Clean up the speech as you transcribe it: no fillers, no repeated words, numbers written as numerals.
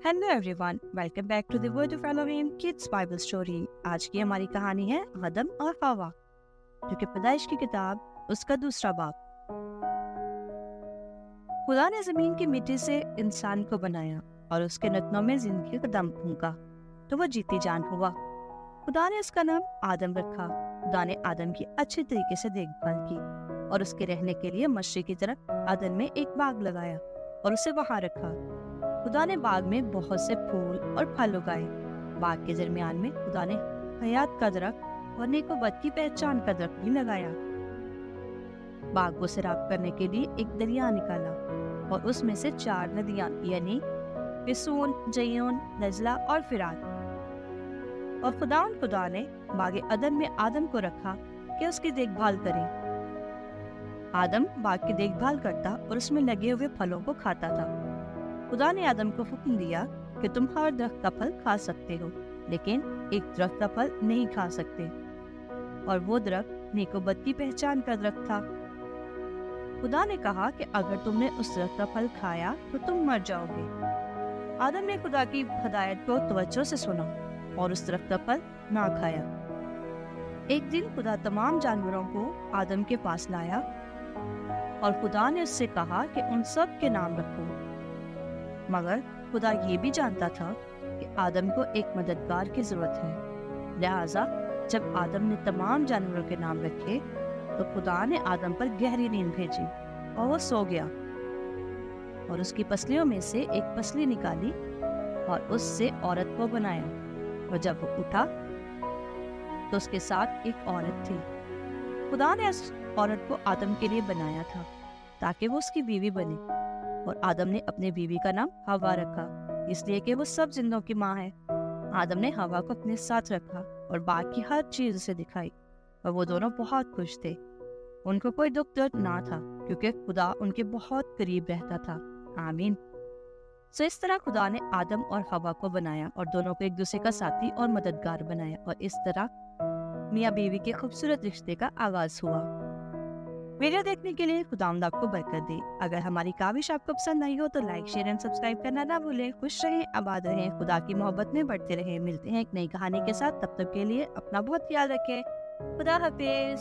Hello everyone, welcome back to the word of Elohim kids Bible story. आज की हमारी कहानी है आदम और हवा, जो कि पैदाइश की किताब उसका दूसरा बाब। खुदा ने जमीन की मिट्टी से इंसान को बनाया और उसके नथनों में जिंदगी का दम फूंका तो वह जीती जान हुआ। खुदा ने उसका नाम आदम रखा। खुदा ने आदम की अच्छे तरीके से देखभाल की और उसके रहने के लिए मशरिक की तरफ आदम में एक बाग लगाया और उसे वहां रखा। खुदा ने बाग में बहुत से फूल और फल उगाए। बाग के दरमियान में खुदा ने हयात का दरख्त और नेक व बद की पहचान का दरख्त भी लगाया। बाग को सैराब करने के लिए एक दरिया निकाला और उसमें से 4 नदियां यानी पिसून, जय्योन, नजला और फिरात। और खुदा ने बाग अदन में आदम को रखा कि उसकी देखभाल करे। आदम बाग की देखभाल करता और उसमें लगे हुए फलों को खाता था। खुदा ने आदम को हुक्म दिया कि तुम हर दरख्त का फल खा सकते हो, लेकिन एक दरख्त का फल नहीं खा सकते, और वो दरख्त नेक व बद की पहचान का दरख्त था। खुदा ने कहा कि अगर तुमने उस दरख्त का फल खाया तो तुम मर जाओगे। आदम ने खुदा की हदायत को तवज्जो से सुना और उस दरख्त का फल ना खाया। एक दिन खुदा तमाम जानवरों को आदम के पास लाया और खुदा ने उससे कहा कि उन सब के नाम रखो। मगर खुदा ये भी जानता था कि आदम को एक मददगार की जरूरत है। लिहाजा जब आदम ने तमाम जानवरों के नाम रखे तो खुदा ने आदम पर गहरी नींद भेजी और वो सो गया। और उसकी पसलियों में से एक पसली निकाली और उससे औरत को बनाया। और जब वो उठा तो उसके साथ एक औरत थी। खुदा ने उस औरत को आदम के लिए बनाया था ताकि वो उसकी बीवी बने। और आदम ने अपने बीवी का नाम हवा रखा, इसलिए कि वो सब जिंदों की माँ है। आदम ने हवा को अपने साथ रखा और बाग की हर चीज उसे दिखाई, और वो दोनों बहुत खुश थे। उनको कोई दुख दर्द ना था, क्योंकि खुदा उनके बहुत करीब रहता था। आमीन। सो इस तरह खुदा ने आदम और हवा को बनाया और दोनों को एक दूसरे का साथी और मददगार बनाया, और इस तरह मियाँ बीवी के खूबसूरत रिश्ते का आगाज हुआ। वीडियो देखने के लिए खुदावंद आपको बरकत दे। अगर हमारी काविश आपको पसंद आई हो तो लाइक, शेयर एंड सब्सक्राइब करना ना भूलें। खुश रहें, आबाद रहें, खुदा की मोहब्बत में बढ़ते रहें। मिलते हैं एक नई कहानी के साथ, तब तक के लिए अपना बहुत ख्याल रखें। खुदा हाफिज।